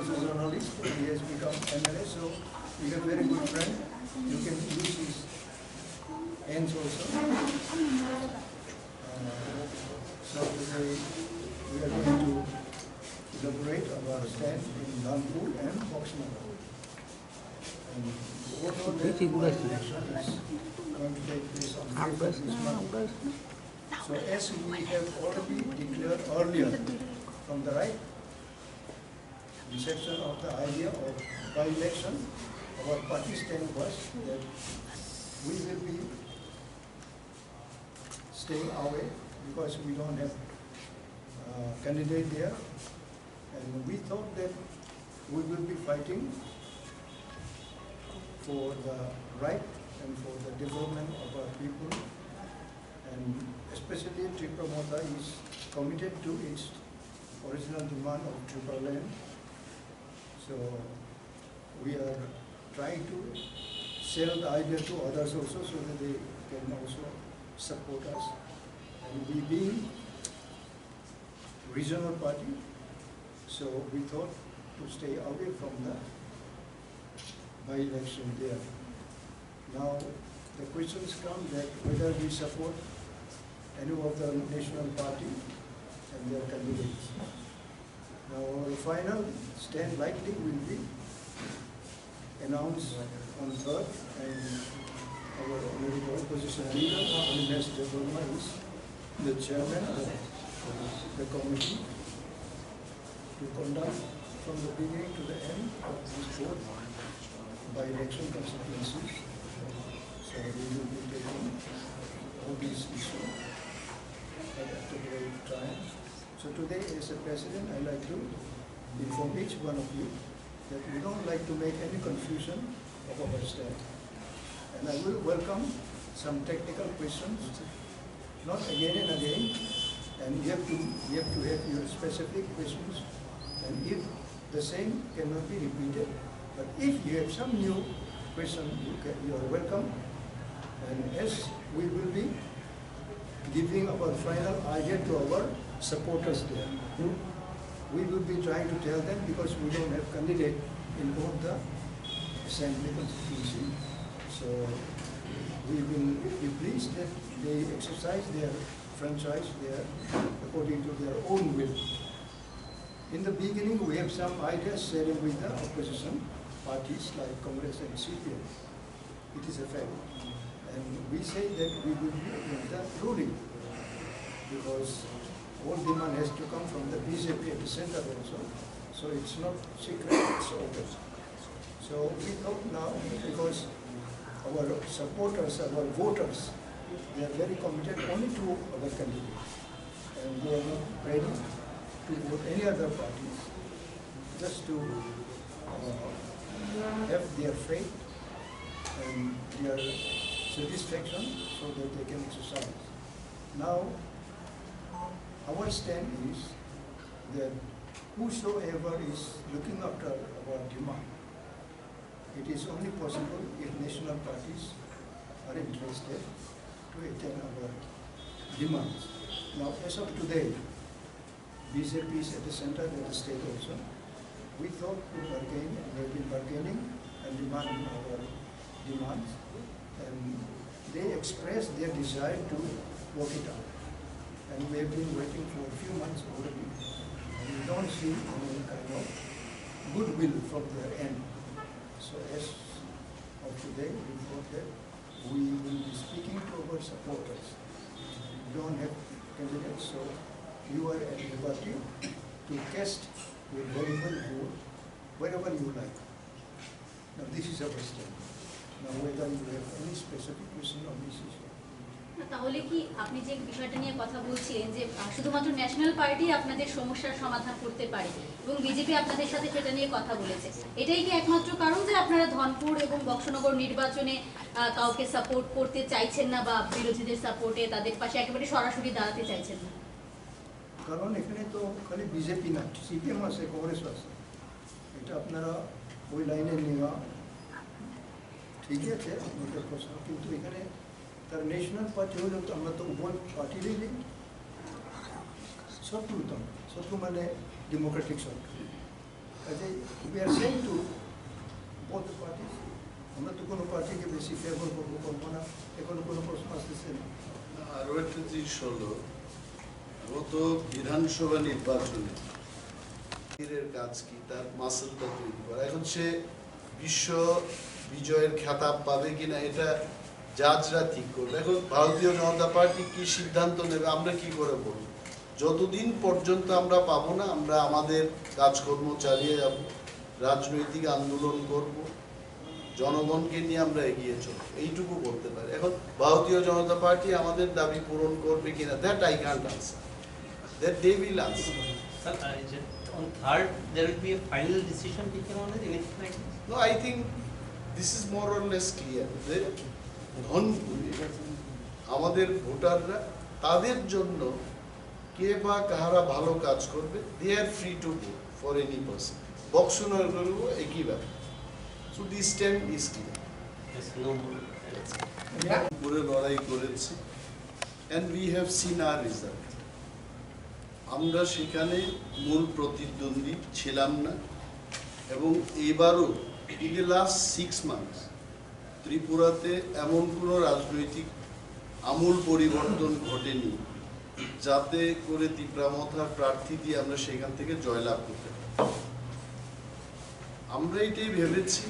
also a journalist. He has become MLA, so we have a very good friend. You can use his hands also. So today we are going to elaborate our stand in Nagpur and Boxnagar. And although that election is going to take place on 5th of this month, so as we have already declared earlier from the right reception of the idea of by-election, our party stand was that we will be staying away because we don't have candidate there, and we thought that we will be fighting for the right and for the development of our people, and especially Tipra Motha is committed to its original demand of Tipraland. So we are trying to sell the idea to others also so that they can also support us. And we being regional party, so we thought to stay away from the by-election there. Now the questions come that whether we support any of the national party and their candidates. Now our final stand likely will be announced on 3rd, and our honorable opposition leader, Mr. Kebono, is the chairman of the committee to conduct from the beginning to the end of this board by-election constituencies. So we will be taking all these issues at a great time. So today, as a president, I like to inform each one of you that we don't like to make any confusion of our stand. And I will welcome some technical questions, not again and again, and you have to have your specific questions, and if the same cannot be repeated, but if you have some new question, you are welcome. And as we will be giving our final idea to our supporters there, we will be trying to tell them, because we don't have candidate in both the assembly constituency. So we will be pleased that they exercise their franchise there according to their own will. In the beginning, we have some ideas sharing with the opposition parties like Congress and CPM. It is a fact. And we say that we will be in the ruling, because all demand has to come from the BJP at the center also. So it's not secret, it's open. So we thought now, because our supporters, our voters, they are very committed only to our candidate, and they are not ready to vote any other parties, just to have their faith and their satisfaction so that they can exercise. Now, our stand is that whosoever is looking after our demand, it is only possible if national parties are interested to attend our demands. Now, as of today, BJP is at the center and the state also. We thought to bargain, and we have been bargaining and demanding our demands, and they expressed their desire to work it out. And we have been waiting for a few months already, and we don't see any kind of goodwill from their end. So as of today, we thought that we will be speaking to our supporters. We don't have candidates, so you are at liberty to cast your valuable vote wherever you like. Now this is our stand. Now whether you have any specific question on this issue. তাহলে কি আপনি যে বিষয়টা নিয়ে কথা বলছিলেন যে শুধুমাত্র ন্যাশনাল পার্টি আপনাদের সমস্যার সমাধান করতে পারে এবং বিজেপি আপনাদের সাথে সেটা নিয়ে কথা বলেছে, এটাই কি একমাত্র কারণ যে আপনারা ধনপুর এবং বক্সনগর নির্বাচনে কাউকে সাপোর্ট করতে চাইছেন না বা বিরোধীদের সাপোর্টে তাদের পাশে একেবারে সরাসরি দাঁড়াতে চাইছেন না? কারণ এখানে তো খালি বিজেপি না, সিপিএম আছে, কংগ্রেস আছে, এটা আপনারা ওই লাইনে নেওয়া ঠিকই আছে আমাদের প্রশ্ন, কিন্তু এখানে তার ন্যাশনাল পার্টি হলেও তো আমরা তো উভয় পার্টিরই নেই, শত্রু তো শত্রু মানে ডেমোক্রেটিক শত্রু। we are saying to both the parties, আমরা তো কোনো পার্টিকে বেশি ফেভার করবো করবো না, এখনো কোনো প্রশ্ন আসতেছে না। আরও একটা জিনিস হলো, গত বিধানসভা নির্বাচনে কাজ কি, তার মাসলটা তৈরি করা। এখন সে বিশ্ব বিজয়ের খেতাব পাবে কিনা এটা জাজরা ঠিক করবে। এখন ভারতীয় জনতা পার্টি কি সিদ্ধান্ত নেবে আমরা কি করে বলবো? যতদিন পর্যন্ত আমরা পাবো না, আমরা আমাদের কাজকর্ম চালিয়ে যাব, রাজনৈতিক আন্দোলন করব, জনগণকে নিয়ে আমরা এগিয়ে চলব, এইটুকু বলতে পারি। এখন ভারতীয় জনতা পার্টি আমাদের দাবি পূরণ করবে কিনা, that I can't answer, that they will answer. On third, there will be a final decision taken on it, anything like this? No, I think this is more or less clear. আমাদের ভোটাররা তাদের জন্য কে বা কাহারা ভালো কাজ করবে, they are free to vote for any person. Boxanagar করব একই ব্যাপার। So this time is clear. Yes, no more. পুরো লড়াই করেছি and we have seen our result. আমরা সেখানে মূল প্রতিদ্বন্দ্বী ছিলাম না এবং এবারও in the last 6 months ত্রিপুরাতে এমন কোনো রাজনৈতিক আমূল পরিবর্তন ঘটেনি যাতে করে ত্রিপুরা মথার প্রার্থী দিয়ে আমরা সেখান থেকে জয়লাভ করতে পারি। আমরা এটাই ভেবেছি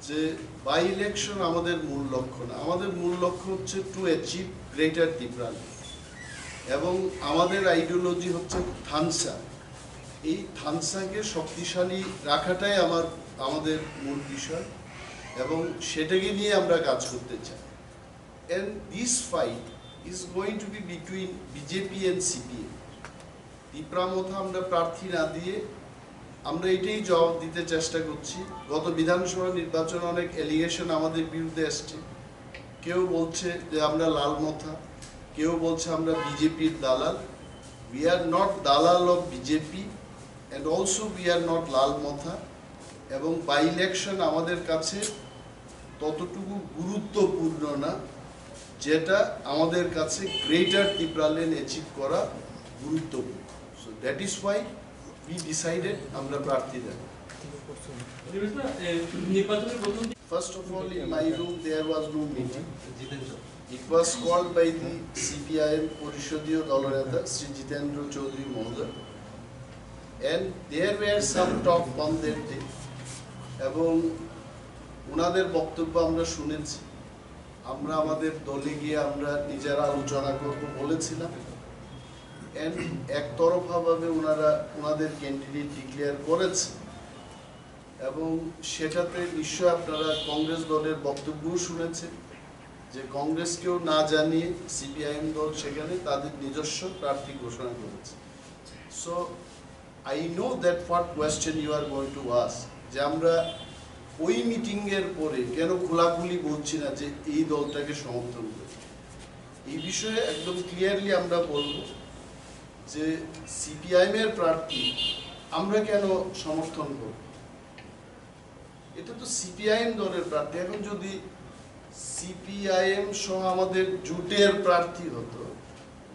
যে বাই ইলেকশন আমাদের মূল লক্ষ্য না, আমাদের মূল লক্ষ্য হচ্ছে টু অ্যাচিভ গ্রেটার ত্রিপুরাল্যান্ড এবং আমাদের আইডিওলজি হচ্ছে থানসা। এই থানসাকে শক্তিশালী রাখাটাই আমাদের মূল বিষয় এবং সেটাকে নিয়ে আমরা কাজ করতে চাই। And this fight is going to be between BJP and CPM. Tripura মথা আমরা প্রার্থী না দিয়ে আমরা এটাই জবাব দিতে চেষ্টা করছি। গত বিধানসভা নির্বাচনে অনেক এলিগেশন আমাদের বিরুদ্ধে আসছে, কেউ বলছে যে আমরা লাল মথা, কেউ বলছে আমরা বিজেপির দালাল। We are not দালাল of BJP and also we are not লাল মথা। এবং বাই ইলেকশন আমাদের কাছে ততটুকু গুরুত্বপূর্ণ না যেটা আমাদের কাছে গ্রেটার ত্রিপুরাল্যান্ড অ্যাচিভ করা গুরুত্বপূর্ণ। So that is Y we decided আমরা প্রার্থী দেব। First of all, in my room there was no meeting. It was called by the CPIM পরিষদীয় দলনেতা শ্রী জিতেন্দ্র চৌধুরী মহোদয় and there were some talk on that day এবং ওনাদের বক্তব্য আমরা শুনেছি। আমরা আমাদের দলে গিয়ে আমরা নিজেরা আলোচনা করব বলেছিলাম and একতরফাভাবে ওনারা ওনাদের ক্যান্ডিডেট ডিক্লেয়ার করেছে এবং সেটাতে নিশ্চয় আপনারা কংগ্রেস দলের বক্তব্যও শুনেছেন যে কংগ্রেসকেও না জানিয়ে সিপিআইএম দল সেখানে তাদের নিজস্ব প্রার্থী ঘোষণা করেছে। So I know that what question you are going to ask, যে আমরা ওই মিটিংয়ের পরে কেন খোলাখুলি বলছি না যে এই দলটাকে সমর্থন করি। এই বিষয়ে একদম ক্লিয়ারলি আমরা বলব যে সিপিআইএম এর প্রার্থী আমরা কেন সমর্থন করব, এটা তো সিপিআইএম দলের প্রার্থী। এখন যদি সিপিআইএম সহ আমাদের জোটের প্রার্থী হতো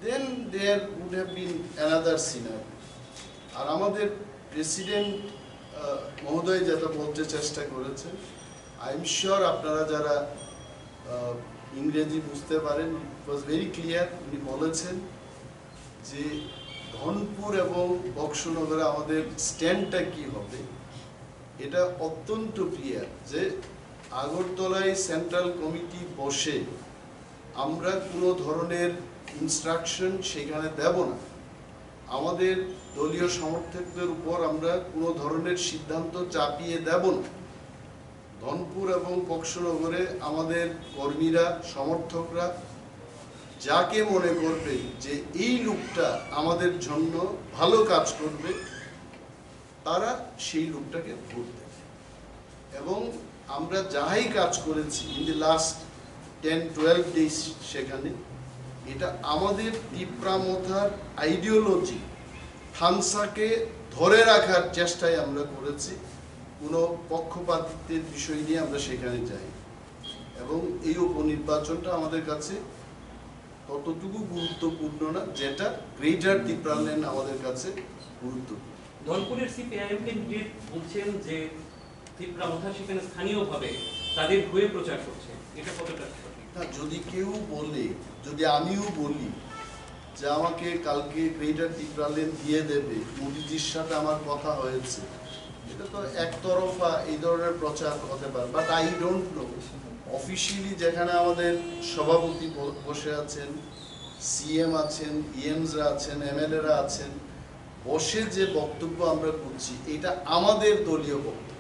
then there would have been another scenario. আর আমাদের প্রেসিডেন্ট মহোদয় যেটা বলতে চেষ্টা করেছেন, আই এম শিওর আপনারা যারা ইংরেজি বুঝতে পারেন, ইট ওয়াজ ভেরি ক্লিয়ার। উনি বলেছেন যে ধনপুর এবং বক্সনগরে আমাদের স্ট্যান্ডটা কি হবে, এটা অত্যন্ত ক্লিয়ার যে আগরতলায় সেন্ট্রাল কমিটি বসে আমরা কোনো ধরনের ইনস্ট্রাকশন সেখানে দেব না, আমাদের দলীয় সমর্থকদের উপর আমরা কোনো ধরনের সিদ্ধান্ত চাপিয়ে দেব না। ধনপুর এবং বক্সনগরে আমাদের কর্মীরা সমর্থকরা যাকে মনে করবে যে এই লোকটা আমাদের জন্য ভালো কাজ করবে তারা সেই লোকটাকে ভোট দেবে। এবং আমরা যাই কাজ করেছি ইন দি লাস্ট 10-12 ডেজ সেখানে, এটা আমাদের ত্রিপুরা মথার আইডিওলজি থানসাকে ধরে রাখার চেষ্টায় আমরা করেছি। কোনো পক্ষপাতিত্বের বিষয় নিয়ে আমরা সেখানে যাই এবং এই উপনির্বাচনটা আমাদের কাছে ততটুকু গুরুত্বপূর্ণ না যেটা গ্রেটার ত্রিপুরাল্যান্ড আমাদের কাছে গুরুত্বপূর্ণ। ধনপুরের সিপিআইএম ক্যান্ডিডেট বলছেন যে ত্রিপুরা মথা সেখানে স্থানীয়ভাবে তাদের হয়ে প্রচার করছে, এটা কতটা সঠিক? না, যদি কেউ বলে, যদি আমিও বলি যে আমাকে কালকে গ্রেটার টিপ্রালেন দিয়ে দেবে, মোদিজির সাথে আমার কথা হয়েছে, এটা তো একতরফা এই ধরনের প্রচার হতে পারে। But I don't know officially যেখানে আমাদের সভাপতি বসে আছেন, সিএম আছেন, ইএমসরা আছেন, এমএলএরা আছেন, বসে যে বক্তব্য আমরা করছি এটা আমাদের দলীয় বক্তব্য।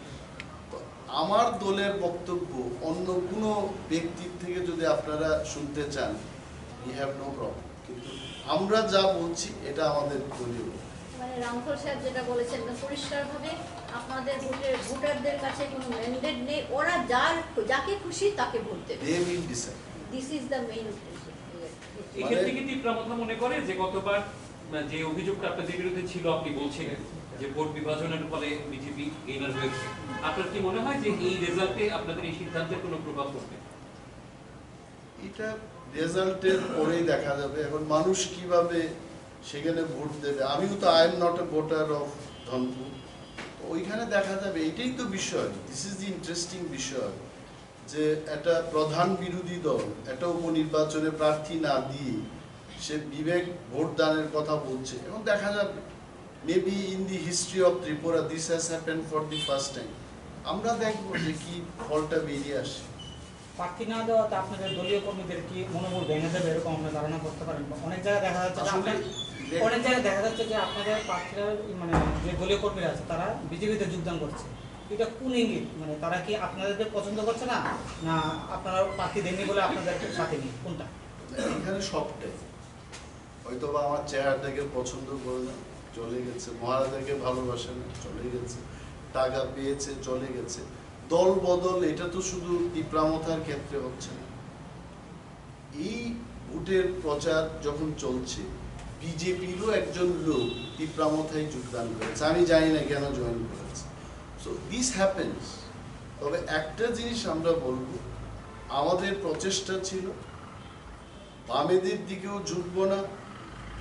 তো আমার দলের বক্তব্য অন্য কোনো ব্যক্তির থেকে যদি আপনারা শুনতে চান, উই হ্যাভ নো প্রবলেম, কিন্তু আমরা যা বলছি এটা আমাদের দলীয় বক্তব্য। মানে রামফল সাহেব যেটা বলেছেন পরিষ্কারভাবে আপনাদের ভোটারদের কাছে কোনো ম্যান্ডেট নেই, ওরা যাকে খুশি তাকে ভোট দেবে। They will decide. This is the main. এক্ষেত্রে কি ত্রিপুরা মথা মনে করে যে গতবার যে অভিযোগটা আপনাদের বিরুদ্ধে ছিল, আপনি বলছিলেন যে ভোট বিভাজনের ফলে বিজেপি গেইনার হয়েছে, আপনার কি মনে হয় যে এই রেজাল্টে আপনাদের এই সিদ্ধান্তের কোনো প্রভাব পড়বে? এটা রেজাল্টের পরেই দেখা যাবে। এখন মানুষ কিভাবে সেখানে ভোট দেবে, আমিও তো I am not a voter of Dhanpur, ওইখানে দেখা যাবে। এটাই তো বিষয়, দিস ইজ দি ইন্টারেস্টিং বিষয়, যে একটা প্রধান বিরোধী দল একটা উপনির্বাচনে প্রার্থী না দিয়ে সে বিবেক ভোটদানের কথা বলছে। এবং দেখা যাবে maybe in the history of Tripura this has happened for the first time. আমরা দেখবো যে কি ফলটা বেরিয়ে আসে। প্রার্থী না দেওয়াতে আপনাদের দলীয় কর্মীদের কি মনোবল ভেঙে দেবে এরকম আপনারা ধারণা করতে পারেন? অনেক জায়গায় দেখা যাচ্ছে যে আপনাদের প্রার্থীরা মানে যে দলীয় কর্মীরা আছে তারা বিজেপিতে যোগদান করছে, এটা কোন ইঙ্গিত? মানে তারা কি আপনাদের পছন্দ করছে না, না আপনারা প্রার্থী দেননি বলে আপনাদের সাথে নেই, কোনটা? এখানে সবটাই, হয়তো বা আমার চেহারাটাকে পছন্দ করে না, চলে গেছে, মহারাজাকে ভালোবাসে না, চলে গেছে, টাকা পেয়েছে, চলে গেছে। দল বদল এটা তো শুধু টিপ্রা মথার ক্ষেত্রে হচ্ছে না। এই ভোটের প্রচার যখন চলছে, বিজেপিরও একজন লোক টিপ্রা মথায় যোগদান করেছে, আমি জানি না কেন জয়েন করেছে। So this happens. তবে একটা জিনিস আমরা বলবো, আমাদের প্রচেষ্টা ছিল বামেদের দিকেও ঝুঁকবো না,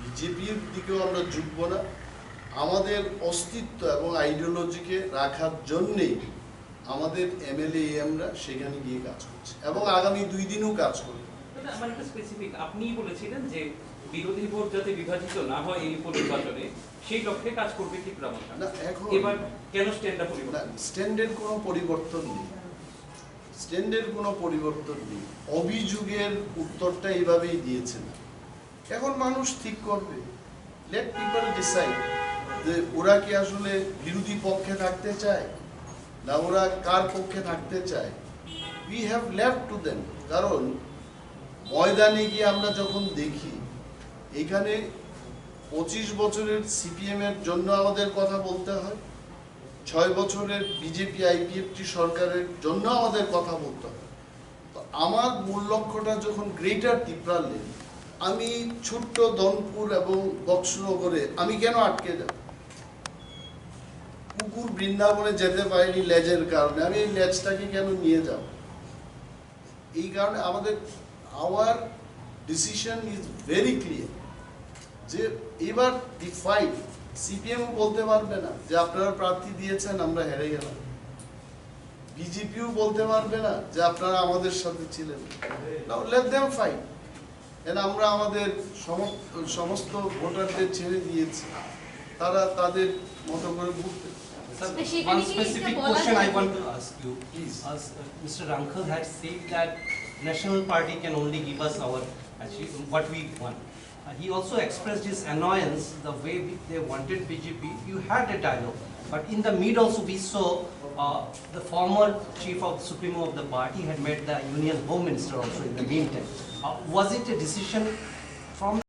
বিজেপির দিকেও আমরা ঝুঁকবো না, আমাদের অস্তিত্ব এবং আইডিওলজিকে রাখার জন্যেই আমাদের এমএলএ এমরা সেখানে গিয়ে কাজ করছে এবং আগামী 2 দিনও কাজ করবে। আমার একটা স্পেসিফিক, আপনিই বলেছিলেন যে বিরোধী ভোট যাতে বিভাজিত না হয় এই উপনির্বাচনে, সেই লক্ষ্যে কাজ করবে ত্রিপুরা মথা। না, এখন এবার কেন স্ট্যান্ডটা পরিবর্তন? স্ট্যান্ডের কোনো পরিবর্তন নেই, স্ট্যান্ডের কোনো পরিবর্তন নেই। অভিযোগের উত্তরটা এইভাবেই দিয়েছেন। এখন মানুষ ঠিক করবে, লেট পিপল ডিসাইড যে ওরা কি আসলে বিরোধী পক্ষে থাকতে চায় না ওরা কার পক্ষে থাকতে চায়। We have left to them. কারণ ময়দানে গিয়ে আমরা যখন দেখি এখানে 25 বছরের সিপিএম এর জন্য আমাদের কথা বলতে হয়, 6 বছরের বিজেপি আইপিএফটি সরকারের জন্য আমাদের কথা বলতে হয়। তো আমার মূল লক্ষ্যটা যখন গ্রেটার টিপ্রালেন, আমি ছোট্ট ধনপুর এবং বক্সনগরে আমি কেন আটকে যাব? কুকুর বৃন্দাবনে যেতে পারিনি লেজের কারণে, আমি এই লেজটাকে কেন নিয়ে যাব? এই কারণে আমাদের our decision is very clear যে এবার দি ফাইট, সিপিএম বলতে পারবে না যে আপনারা প্রার্থী দিয়েছেন আমরা হেরে গেলাম, বিজেপিও বলতে পারবে না যে আপনারা আমাদের সাথে ছিলেন। নাও লেট দেম ফাইট। আমরা আমাদের সমস্ত ভোটারদের ছেড়ে দিয়েছি, তারা তাদের মতো করে ঘুরতে। One specific question I want to ask you, please. As Mr. Rankal had said that National Party can only give us our what we want. He also expressed his annoyance the way they wanted BJP. You had a dialogue, but in the mid also we saw the former chief of Supremo of the party had met the Union Home Minister also in the meantime. Was it a decision from